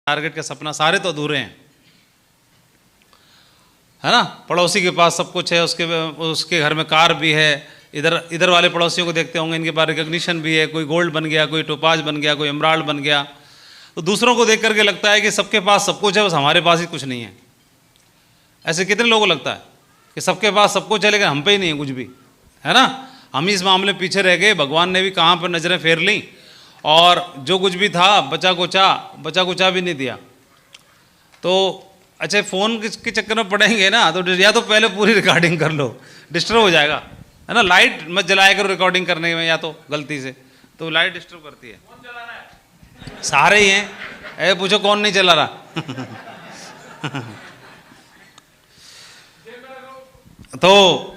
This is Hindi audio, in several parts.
टारगेट का सपना सारे तो अधूरे हैं, है ना। पड़ोसी के पास सब कुछ है, उसके घर में कार भी है, इधर वाले पड़ोसियों को देखते होंगे, इनके पास रिकग्निशन भी है, कोई गोल्ड बन गया, कोई टोपाज बन गया, कोई एमराल्ड बन गया। तो दूसरों को देख करके लगता है कि सबके पास सब कुछ है, बस हमारे पास ही कुछ नहीं है। ऐसे कितने लोगों को लगता है कि सबके पास सब कुछ है लेकिन हम पे ही नहीं है कुछ भी, है ना। हम ही इस मामले में पीछे रह गए। भगवान ने भी कहाँ पर नज़रें फेर ली और जो कुछ भी था बचा कुचा भी नहीं दिया। तो अच्छा, फ़ोन के चक्कर में पड़ेंगे ना, तो या तो पहले पूरी रिकॉर्डिंग कर लो, डिस्टर्ब हो जाएगा, है ना। लाइट मत जलाया करो रिकॉर्डिंग करने में, या तो गलती से, तो लाइट डिस्टर्ब करती है। कौन चला रहा है? सारे ही हैं। ऐसे पूछो कौन नहीं चला रहा। तो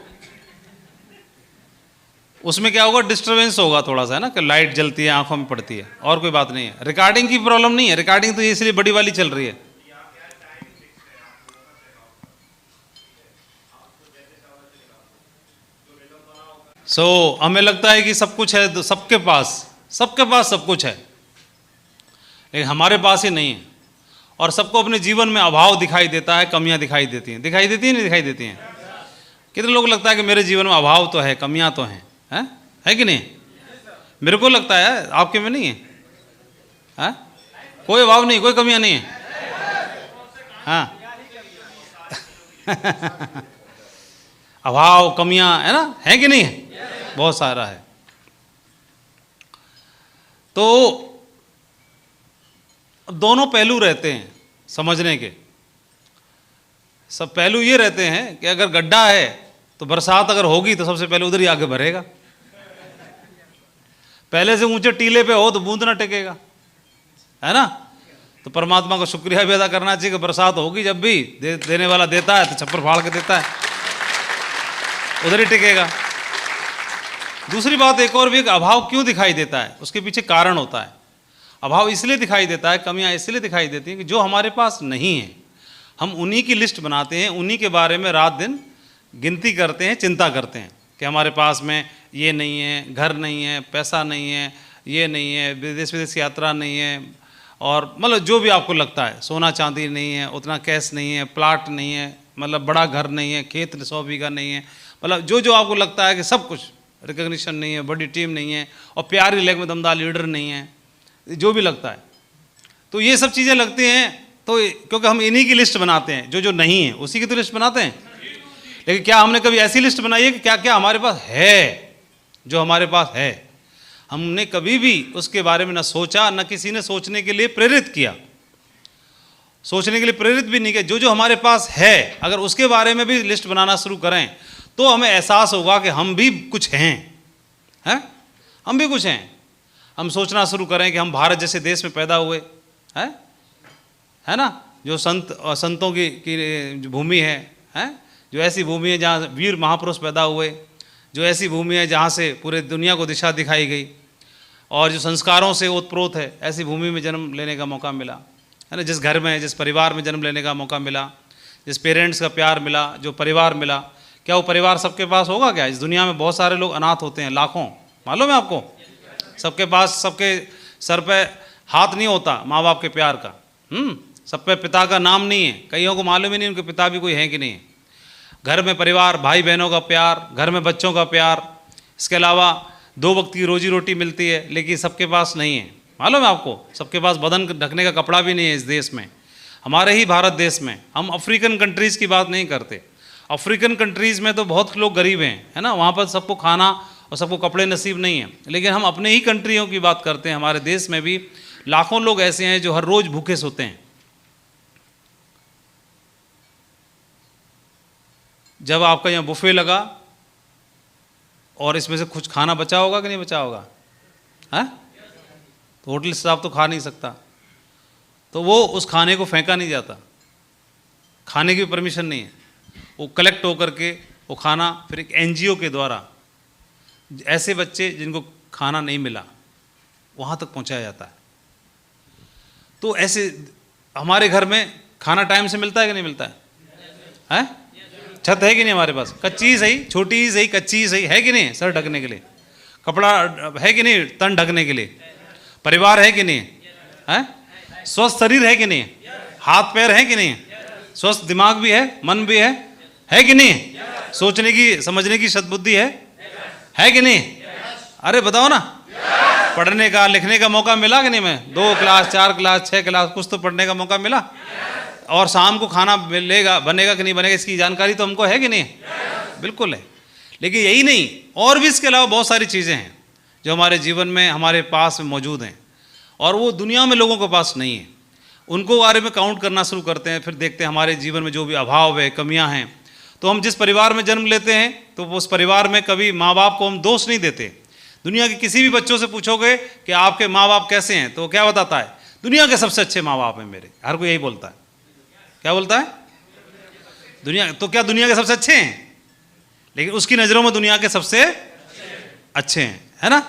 उसमें क्या होगा, डिस्टर्बेंस होगा थोड़ा सा, है ना, कि लाइट जलती है, आंखों में पड़ती है, और कोई बात नहीं है। रिकॉर्डिंग की प्रॉब्लम नहीं है, रिकॉर्डिंग तो इसलिए बड़ी वाली चल रही है। हमें लगता है कि सब कुछ है, सबके पास सब कुछ है, लेकिन हमारे पास ही नहीं है। और सबको अपने जीवन में अभाव दिखाई देता है, कमियां दिखाई देती हैं नहीं दिखाई देती हैं। कितने लोग लगता है कि मेरे जीवन में अभाव तो है, कमियां तो हैं, है कि नहीं? मेरे को लगता है, आपके में नहीं है? कोई अभाव नहीं, कोई कमियां नहीं है। हाँ। अभाव कमियां, है ना, है कि नहीं है? बहुत सारा है। तो दोनों पहलू रहते हैं समझने के। सब पहलू ये रहते हैं कि अगर गड्ढा है तो बरसात अगर होगी तो सबसे पहले उधर ही आगे भरेगा। पहले से ऊंचे टीले पे हो तो बूंद ना टेकेगा, है ना। तो परमात्मा का शुक्रिया भी अदा करना चाहिए कि बरसात होगी, जब भी देने वाला देता है तो छप्पर फाड़ के देता है, उधर ही टिकेगा। दूसरी बात एक और भी, अभाव क्यों दिखाई देता है, उसके पीछे कारण होता है। अभाव इसलिए दिखाई देता है, कमियां इसलिए दिखाई देती हैं कि जो हमारे पास नहीं है, हम उन्हीं की लिस्ट बनाते हैं, उन्हीं के बारे में रात दिन गिनती करते हैं, चिंता करते हैं कि हमारे पास में ये नहीं है, घर नहीं है, पैसा नहीं है, ये नहीं है, विदेश की यात्रा नहीं है, और मतलब जो भी आपको लगता है, सोना चांदी नहीं है, उतना कैश नहीं है, प्लाट नहीं है, मतलब बड़ा घर नहीं है, खेत 100 बीघा नहीं है, मतलब जो आपको लगता है कि सब कुछ, रिकग्निशन नहीं है, बड़ी टीम नहीं है, और प्यारी लेग में दमदार लीडर नहीं है, जो भी लगता है, तो ये सब चीज़ें लगती हैं। तो क्योंकि हम इन्हीं की लिस्ट बनाते हैं, जो नहीं है उसी की तो लिस्ट बनाते हैं। लेकिन क्या हमने कभी ऐसी लिस्ट बनाई है कि क्या क्या हमारे पास है, जो हमारे पास है? हमने कभी भी उसके बारे में ना सोचा, ना किसी ने सोचने के लिए प्रेरित किया, सोचने के लिए प्रेरित भी नहीं किया। जो हमारे पास है, अगर उसके बारे में भी लिस्ट बनाना शुरू करें तो हमें एहसास होगा कि हम भी कुछ हैं, हम भी कुछ हैं। हम सोचना शुरू करें कि हम भारत जैसे देश में पैदा हुए, है ना, जो संतों की भूमि है, जो ऐसी भूमि है जहाँ वीर महापुरुष पैदा हुए, जो ऐसी भूमि है जहाँ से पूरे दुनिया को दिशा दिखाई गई, और जो संस्कारों से ओतप्रोत है, ऐसी भूमि में जन्म लेने का मौका मिला, है ना। जिस घर में, जिस परिवार में जन्म लेने का मौका मिला, जिस पेरेंट्स का प्यार मिला, जो परिवार मिला, क्या वो परिवार सबके पास होगा? क्या इस दुनिया में बहुत सारे लोग अनाथ होते हैं, लाखों, मालूम है आपको? सबके पास, सबके सर पे हाथ नहीं होता माँ बाप के प्यार का, सब पे पिता का नाम नहीं है, कईयों को मालूम ही नहीं उनके पिता भी कोई है कि नहीं है। घर में परिवार, भाई बहनों का प्यार, घर में बच्चों का प्यार, इसके अलावा 2 वक्त की रोजी रोटी मिलती है, लेकिन सबके पास नहीं है, मालूम है आपको? सबके पास बदन ढकने का कपड़ा भी नहीं है इस देश में, हमारे ही भारत देश में। हम अफ्रीकन कंट्रीज़ की बात नहीं करते, अफ्रीकन कंट्रीज़ में तो बहुत लोग गरीब हैं, है ना, वहाँ पर सबको खाना और सबको कपड़े नसीब नहीं है। लेकिन हम अपने ही कंट्रियों की बात करते हैं, हमारे देश में भी लाखों लोग ऐसे हैं जो हर रोज़ भूखे सोते हैं। जब आपका यहाँ बुफे लगा और इसमें से कुछ खाना बचा होगा कि नहीं बचा होगा, है? तो होटल स्टाफ तो खा नहीं सकता, तो वो उस खाने को फेंका नहीं जाता, खाने की परमिशन नहीं है, वो कलेक्ट होकर के वो खाना फिर एक NGO के द्वारा ऐसे बच्चे जिनको खाना नहीं मिला वहाँ तक पहुँचाया जाता है। तो ऐसे हमारे घर में खाना टाइम से मिलता है कि नहीं मिलता है? छत है कि नहीं हमारे पास? कच्ची सही, छोटी सही, कच्ची सही, है कि नहीं? सर ढकने के लिए कपड़ा है कि नहीं? तन ढकने के लिए परिवार है कि नहीं है? स्वस्थ शरीर है कि नहीं, हाथ पैर है कि नहीं, स्वस्थ दिमाग भी है, मन भी है कि नहीं, सोचने की समझने की सद्बुद्धि है कि नहीं? अरे बताओ ना, पढ़ने का लिखने का मौका मिला कि नहीं? मैं 2 क्लास 4 क्लास 6 क्लास कुछ तो पढ़ने का मौका मिला, और शाम को खाना मिलेगा, बनेगा कि नहीं बनेगा इसकी जानकारी तो हमको है कि नहीं? बिल्कुल है। लेकिन यही नहीं, और भी इसके अलावा बहुत सारी चीज़ें हैं जो हमारे जीवन में हमारे पास में मौजूद हैं, और वो दुनिया में लोगों के पास नहीं है। उनको बारे में काउंट करना शुरू करते हैं, फिर देखते हैं हमारे जीवन में जो भी अभाव है, कमियां हैं। तो हम जिस परिवार में जन्म लेते हैं तो उस परिवार में कभी माँ बाप को हम दोष नहीं देते। दुनिया के किसी भी बच्चों से पूछोगे कि आपके माँ बाप कैसे हैं, तो क्या बताता है? दुनिया के सबसे अच्छे माँ बाप हैं मेरे। हर कोई यही बोलता है। क्या बोलता है? दुनिया। तो क्या दुनिया के सबसे अच्छे हैं? लेकिन उसकी नज़रों में दुनिया के सबसे अच्छे हैं, है ना?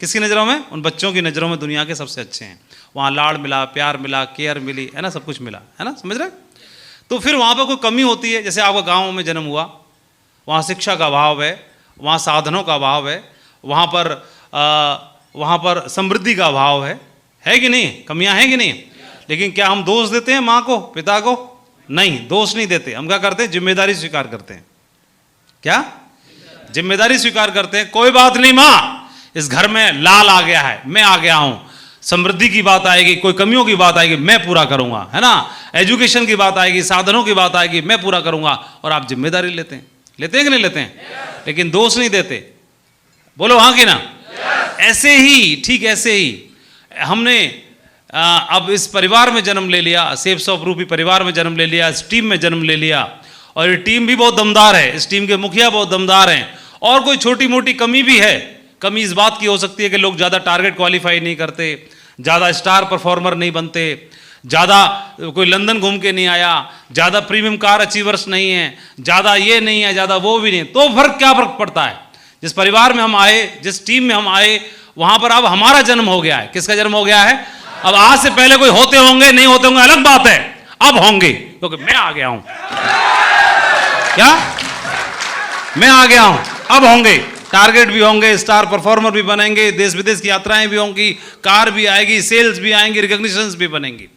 किसकी नज़रों में? उन बच्चों की नज़रों में दुनिया के सबसे अच्छे हैं। वहाँ लाड़ मिला, प्यार मिला, केयर मिली, है ना, सब कुछ मिला, है ना, समझ रहे? तो फिर वहाँ पर कोई कमी होती है, जैसे आपका गाँव में जन्म हुआ, वहाँ शिक्षा का अभाव है, वहाँ साधनों का अभाव है, वहाँ पर समृद्धि का अभाव है कि नहीं? कमियाँ हैं कि नहीं? लेकिन क्या हम दोष देते हैं माँ को, पिता को? नहीं, दोष नहीं देते। हम क्या करते हैं? जिम्मेदारी स्वीकार करते हैं। क्या? जिम्मेदारी स्वीकार करते हैं। कोई बात नहीं माँ, इस घर में लाल आ गया है, मैं आ गया हूं, समृद्धि की बात आएगी, कोई कमियों की बात आएगी, मैं पूरा करूंगा, है ना, एजुकेशन की बात आएगी, साधनों की बात आएगी, मैं पूरा करूंगा। और आप जिम्मेदारी लेते हैं कि नहीं लेते हैं? लेकिन दोष नहीं देते। बोलो हाँ कि ना? ऐसे ही, ठीक ऐसे ही हमने अब इस परिवार में जन्म ले लिया, सेफ सॉफ रूपी परिवार में जन्म ले लिया, इस टीम में जन्म ले लिया, और ये टीम भी बहुत दमदार है, इस टीम के मुखिया बहुत दमदार हैं। और कोई छोटी मोटी कमी भी है। कमी इस बात की हो सकती है कि लोग ज़्यादा टारगेट क्वालिफाई नहीं करते, ज़्यादा स्टार परफॉर्मर नहीं बनते, ज़्यादा कोई लंदन घूम के नहीं आया, ज़्यादा प्रीमियम कार अचीवर्स नहीं है, ज़्यादा ये नहीं है, ज़्यादा वो भी नहीं। तो क्या फ़र्क पड़ता है? जिस परिवार में हम आए, जिस टीम में हम आए, वहाँ पर अब हमारा जन्म हो गया है। किसका जन्म हो गया है? अब आज से पहले कोई होते होंगे नहीं होते होंगे अलग बात है, अब होंगे, क्योंकि मैं आ गया हूं। क्या? मैं आ गया हूं, अब होंगे। टारगेट भी होंगे, स्टार परफॉर्मर भी बनेंगे, देश विदेश की यात्राएं भी होंगी, कार भी आएगी, सेल्स भी आएंगी, रिकॉग्निशंस भी बनेंगी।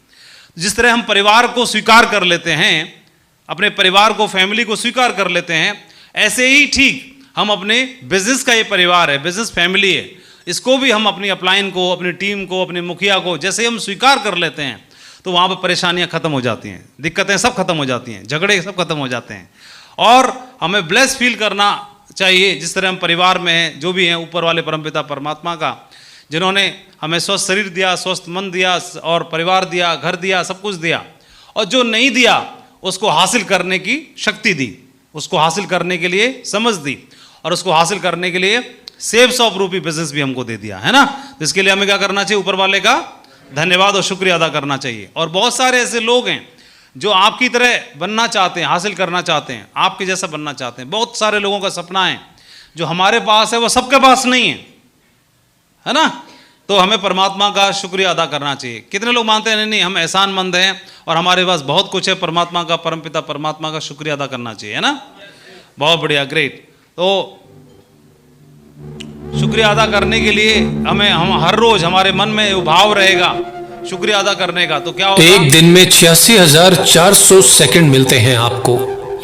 जिस तरह हम परिवार को स्वीकार कर लेते हैं, अपने परिवार को, फैमिली को स्वीकार कर लेते हैं, ऐसे ही ठीक हम अपने बिजनेस का ये परिवार है, बिजनेस फैमिली है, इसको भी हम अपनी अपलाइन को, अपनी टीम को, अपने मुखिया को जैसे हम स्वीकार कर लेते हैं, तो वहाँ पर परेशानियाँ खत्म हो जाती हैं, दिक्कतें सब खत्म हो जाती हैं, झगड़े सब खत्म हो जाते हैं। और हमें ब्लेस फील करना चाहिए, जिस तरह हम परिवार में हैं, जो भी हैं, ऊपर वाले परमपिता परमात्मा का, जिन्होंने हमें स्वस्थ शरीर दिया, स्वस्थ मन दिया, और परिवार दिया, घर दिया, सब कुछ दिया, और जो नहीं दिया उसको हासिल करने की शक्ति दी, उसको हासिल करने के लिए समझ दी, और उसको हासिल करने के लिए सेफ सॉफ रूपी बिजनेस भी हमको दे दिया, है ना। तो इसके लिए हमें क्या करना चाहिए? ऊपर वाले का धन्यवाद और शुक्रिया अदा करना चाहिए। और बहुत सारे ऐसे लोग हैं जो आपकी तरह बनना चाहते हैं, हासिल करना चाहते हैं, आपके जैसा बनना चाहते हैं। बहुत सारे लोगों का सपना है, जो हमारे पास है वो सबके पास नहीं है ना। तो हमें परमात्मा का शुक्रिया अदा करना चाहिए। कितने लोग मानते हैं नहीं हम एहसानमंद हैं और हमारे पास बहुत कुछ है, परमात्मा का, परमपिता परमात्मा का शुक्रिया अदा करना चाहिए, है ना। बहुत बढ़िया, ग्रेट। तो शुक्रिया अदा करने के लिए हम हर रोज हमारे मन में वो भाव रहेगा शुक्रिया अदा करने का। तो क्या होगा? एक दिन में 86,400 सेकंड मिलते हैं आपको,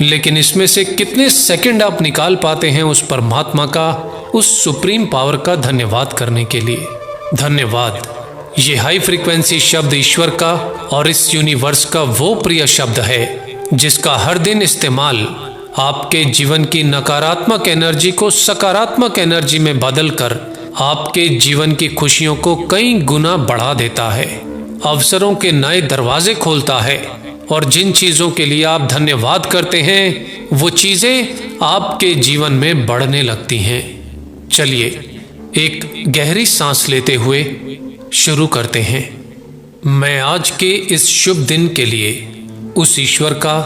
लेकिन इसमें से कितने सेकंड आप निकाल पाते हैं उस परमात्मा का, उस सुप्रीम पावर का धन्यवाद करने के लिए? धन्यवाद, ये हाई फ्रीक्वेंसी शब्द ईश्वर का और इस यूनिवर्स का वो प्रिय शब्द है जिसका हर दिन इस्तेमाल आपके जीवन की नकारात्मक एनर्जी को सकारात्मक एनर्जी में बदलकर आपके जीवन की खुशियों को कई गुना बढ़ा देता है, अवसरों के नए दरवाजे खोलता है, और जिन चीज़ों के लिए आप धन्यवाद करते हैं वो चीज़ें आपके जीवन में बढ़ने लगती हैं। चलिए एक गहरी सांस लेते हुए शुरू करते हैं। मैं आज के इस शुभ दिन के लिए उस ईश्वर का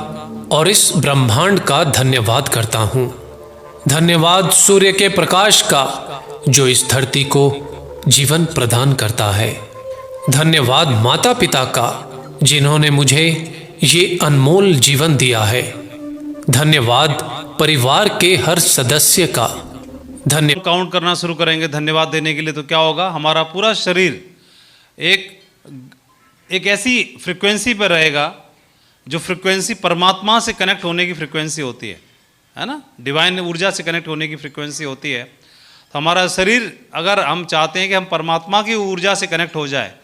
और इस ब्रह्मांड का धन्यवाद करता हूँ। धन्यवाद सूर्य के प्रकाश का जो इस धरती को जीवन प्रदान करता है। धन्यवाद माता पिता का जिन्होंने मुझे ये अनमोल जीवन दिया है। धन्यवाद परिवार के हर सदस्य का। धन्यवाद। काउंट करना शुरू करेंगे धन्यवाद देने के लिए, तो क्या होगा? हमारा पूरा शरीर एक एक ऐसी फ्रिक्वेंसी पर रहेगा जो फ्रिक्वेंसी परमात्मा से कनेक्ट होने की फ्रिक्वेंसी होती है ना, डिवाइन ऊर्जा से कनेक्ट होने की फ्रिक्वेंसी होती है। तो हमारा शरीर, अगर हम चाहते हैं कि हम परमात्मा की ऊर्जा से कनेक्ट हो जाए,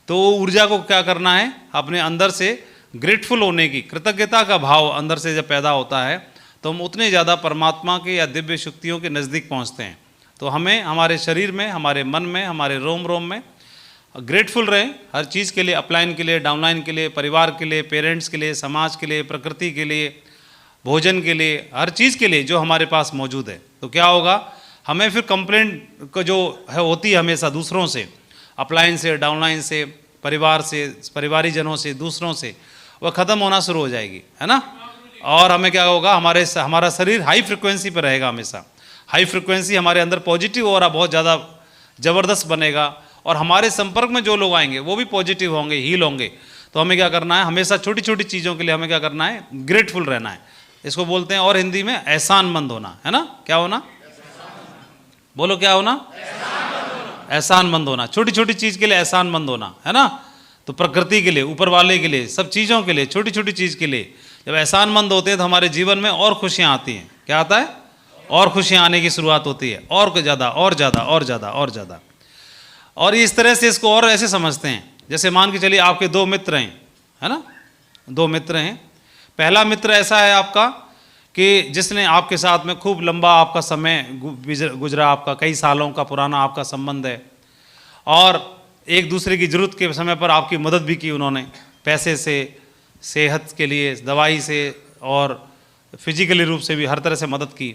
तो वो ऊर्जा को क्या करना है, अपने अंदर से ग्रेटफुल होने की, कृतज्ञता का भाव अंदर से जब पैदा होता है तो हम उतने ज़्यादा परमात्मा के या दिव्य शक्तियों के नज़दीक पहुँचते हैं। तो हमें हमारे शरीर में, हमारे मन में, हमारे रोम रोम में ग्रेटफुल रहें हर चीज़ के लिए, अपलाइन के लिए, डाउनलाइन के लिए, परिवार के लिए, पेरेंट्स के लिए, समाज के लिए, प्रकृति के लिए, भोजन के लिए, हर चीज़ के लिए जो हमारे पास मौजूद है। तो क्या होगा, हमें फिर कंप्लेंट को जो है होती है हमेशा दूसरों से, अपलाइन से, डाउनलाइन से, परिवार से, परिवारीजनों से, दूसरों से, वह ख़त्म होना शुरू हो जाएगी, है ना। और हमें क्या होगा, हमारा शरीर हाई फ्रिक्वेंसी पर रहेगा हमेशा। हाई फ्रिक्वेंसी हमारे अंदर पॉजिटिव और बहुत ज़्यादा ज़बरदस्त बनेगा, और हमारे संपर्क में जो लोग आएंगे वो भी पॉजिटिव होंगे, हील होंगे। तो हमें क्या करना है, हमेशा छोटी छोटी चीज़ों के लिए हमें क्या करना है, ग्रेटफुल रहना है। इसको बोलते हैं और हिंदी में एहसानमंद होना, है ना। क्या होना, बोलो क्या होना, एहसानमंद होना। छोटी छोटी चीज़ के लिए एहसानमंद होना, है ना। तो प्रकृति के लिए, ऊपर वाले के लिए, सब चीज़ों के लिए, छोटी छोटी चीज़ के लिए जब एहसानमंद होते हैं तो हमारे जीवन में और खुशियाँ आती हैं। क्या आता है, और खुशियाँ आने की शुरुआत होती है, और ज़्यादा और ज़्यादा और ज़्यादा और ज़्यादा। और इस तरह से इसको और ऐसे समझते हैं, जैसे मान के चलिए आपके दो मित्र हैं, है ना, दो मित्र हैं। पहला मित्र ऐसा है आपका कि जिसने आपके साथ में खूब लंबा आपका समय गुजरा, आपका कई सालों का पुराना आपका संबंध है, और एक दूसरे की ज़रूरत के समय पर आपकी मदद भी की उन्होंने, पैसे से, सेहत के लिए, दवाई से, और फिजिकली रूप से भी हर तरह से मदद की।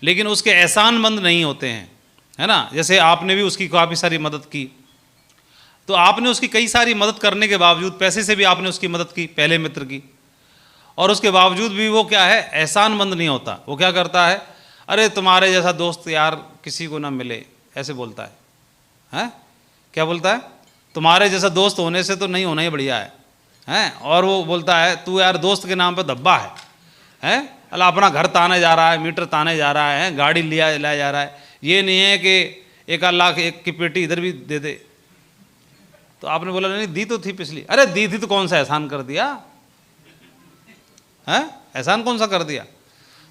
लेकिन उसके एहसानमंद नहीं होते हैं, है ना। जैसे आपने भी उसकी काफ़ी सारी मदद की, तो आपने उसकी कई सारी मदद करने के बावजूद, पैसे से भी आपने उसकी मदद की पहले मित्र की, और उसके बावजूद भी वो क्या है, एहसानमंद नहीं होता। वो क्या करता है, अरे तुम्हारे जैसा दोस्त यार किसी को ना मिले, ऐसे बोलता है, हैं, क्या बोलता है, तुम्हारे जैसा दोस्त होने से तो नहीं होना ही बढ़िया है। और वो बोलता है तू यार दोस्त के नाम पे धब्बा है, अल्लाह अपना घर ताने जा रहा है, मीटर ताने जा रहा है, गाड़ी लाया जा रहा है, ये नहीं है कि 1 लाख एक की पेटी इधर भी दे दे। तो आपने बोला नहीं दी तो थी पिछली, अरे दी थी तो कौन सा एहसान कर दिया है, एहसान कौन सा कर दिया।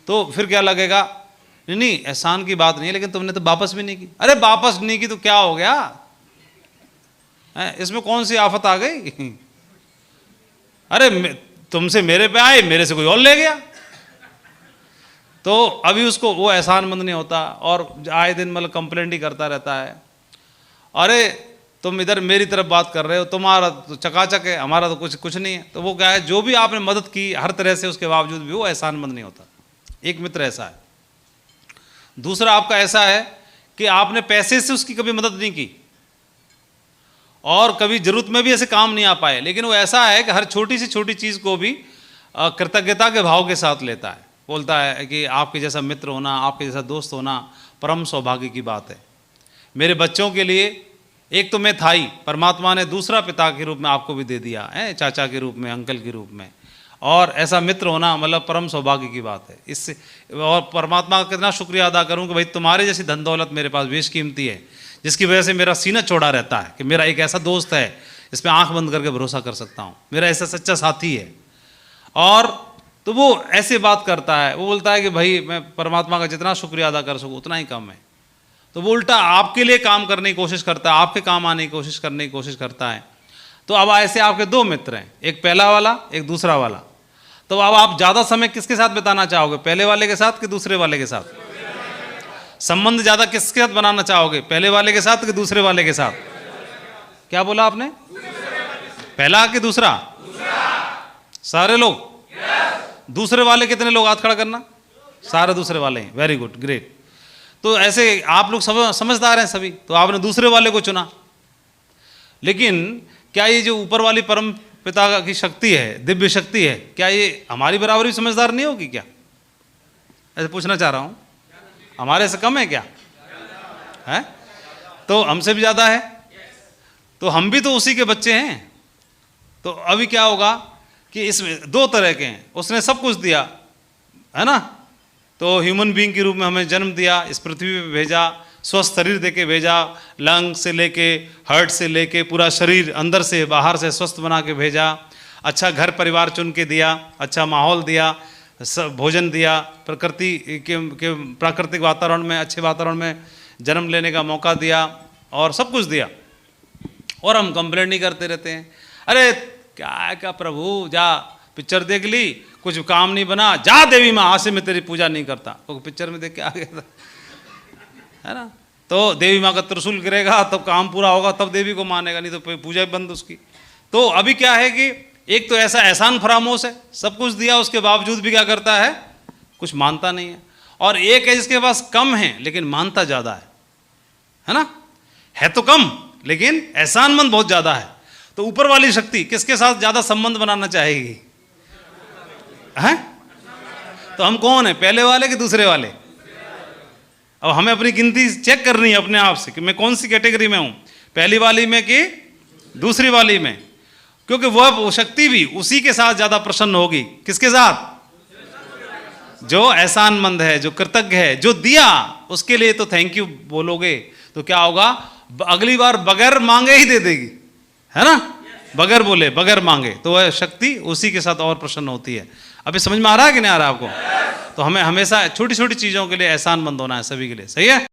तो फिर क्या लगेगा, नहीं एहसान की बात नहीं है, लेकिन तुमने तो वापस भी नहीं की। अरे वापस नहीं की तो क्या हो गया है, इसमें कौन सी आफत आ गई। अरे तुमसे मेरे पे आए, मेरे से कोई और ले गया। तो अभी उसको वो एहसानमंद नहीं होता, और आए दिन मतलब कंप्लेंट ही करता रहता है, अरे तुम इधर मेरी तरफ बात कर रहे हो, तुम्हारा तो चकाचक है, हमारा तो कुछ नहीं है। तो वो क्या है, जो भी आपने मदद की हर तरह से, उसके बावजूद भी वो एहसानमंद नहीं होता। एक मित्र ऐसा है। दूसरा आपका ऐसा है कि आपने पैसे से उसकी कभी मदद नहीं की, और कभी जरूरत में भी ऐसे काम नहीं आ पाए, लेकिन वो ऐसा है कि हर छोटी से छोटी चीज़ को भी कृतज्ञता के भाव के साथ लेता है। बोलता है कि आपके जैसा मित्र होना, आपके जैसा दोस्त होना परम सौभाग्य की बात है। मेरे बच्चों के लिए एक तो मैं था ही, परमात्मा ने दूसरा पिता के रूप में आपको भी दे दिया है, चाचा के रूप में, अंकल के रूप में, और ऐसा मित्र होना मतलब परम सौभाग्य की बात है। इससे और परमात्मा का कितना शुक्रिया अदा करूं कि भाई तुम्हारे जैसी धन दौलत मेरे पास बेशकीमती है, जिसकी वजह से मेरा सीना चौड़ा रहता है कि मेरा एक ऐसा दोस्त है इस पर आँख बंद करके भरोसा कर सकता हूँ, मेरा ऐसा सच्चा साथी है। और तो वो ऐसे बात करता है, वो बोलता है कि भाई मैं परमात्मा का जितना शुक्रिया अदा कर सकूँ उतना ही कम है। तो वो उल्टा आपके लिए काम करने की कोशिश करता है, आपके काम आने की कोशिश करने की कोशिश करता है। तो अब ऐसे आपके दो मित्र हैं, एक पहला वाला, एक दूसरा वाला। तो अब आप ज़्यादा समय किसके साथ बिताना चाहोगे, पहले वाले के साथ कि दूसरे वाले के साथ? संबंध ज़्यादा किसके साथ बनाना चाहोगे, पहले वाले के साथ कि दूसरे वाले के साथ? क्या बोला आपने, पहला कि दूसरा? सारे लोग? दूसरे वाले कितने लोग, हाथ खड़ा करना। सारे दूसरे वाले हैं, वेरी गुड, ग्रेट। तो ऐसे आप लोग समझदार हैं सभी, तो आपने दूसरे वाले को चुना। लेकिन क्या ये जो ऊपर वाली परम पिता की शक्ति है, दिव्य शक्ति है, क्या ये हमारी बराबर भी समझदार नहीं होगी क्या? ऐसे पूछना चाह रहा हूँ, हमारे से कम है क्या है? तो हमसे भी ज़्यादा है, तो हम भी तो उसी के बच्चे हैं। तो अभी क्या होगा कि इसमें दो तरह के हैं, उसने सब कुछ दिया है ना, तो ह्यूमन बीइंग के रूप में हमें जन्म दिया, इस पृथ्वी पे भेजा, स्वस्थ शरीर दे के भेजा, लंग से लेके हार्ट से लेके पूरा शरीर अंदर से बाहर से स्वस्थ बना के भेजा, अच्छा घर परिवार चुन के दिया, अच्छा माहौल दिया, भोजन दिया, प्रकृति के प्राकृतिक वातावरण में, अच्छे वातावरण में जन्म लेने का मौका दिया और सब कुछ दिया। और हम कंप्लेंट नहीं करते रहते हैं, अरे क्या प्रभु जा पिक्चर देख ली, कुछ काम नहीं बना, जा देवी माँ, आज से मैं तेरी पूजा नहीं करता। तो पिक्चर में देख के आ गया था, है ना। तो देवी माँ का त्रिशूल गिरेगा तब काम पूरा होगा, तब देवी को मानेगा, नहीं तो पूजा बंद उसकी। तो अभी क्या है कि एक तो ऐसा एहसान फरामोश है, सब कुछ दिया उसके बावजूद भी क्या करता है, कुछ मानता नहीं है। और एक है जिसके पास कम है लेकिन मानता ज़्यादा है ना, है तो कम लेकिन एहसानमंद बहुत ज़्यादा है। तो ऊपर वाली शक्ति किसके साथ ज़्यादा संबंध बनाना चाहेगी, हैं? तो हम कौन है, पहले वाले कि दूसरे वाले? अब हमें अपनी गिनती चेक करनी है अपने आप से कि मैं कौन सी कैटेगरी में हूं, पहली वाली में कि दूसरी वाली में। क्योंकि वह शक्ति भी उसी के साथ ज्यादा प्रसन्न होगी, किसके साथ? जो एहसानमंद है, जो कृतज्ञ है, जो दिया उसके लिए तो थैंक यू बोलोगे तो क्या होगा, अगली बार बगैर मांगे ही दे देगी, है ना, बगैर बोले बगैर मांगे। तो वह शक्ति उसी के साथ और प्रसन्न होती है। अभी समझ में आ रहा है कि नहीं आ रहा आपको? तो हमें हमेशा छोटी छोटी चीजों के लिए एहसानमंद होना है, सभी के लिए, सही है।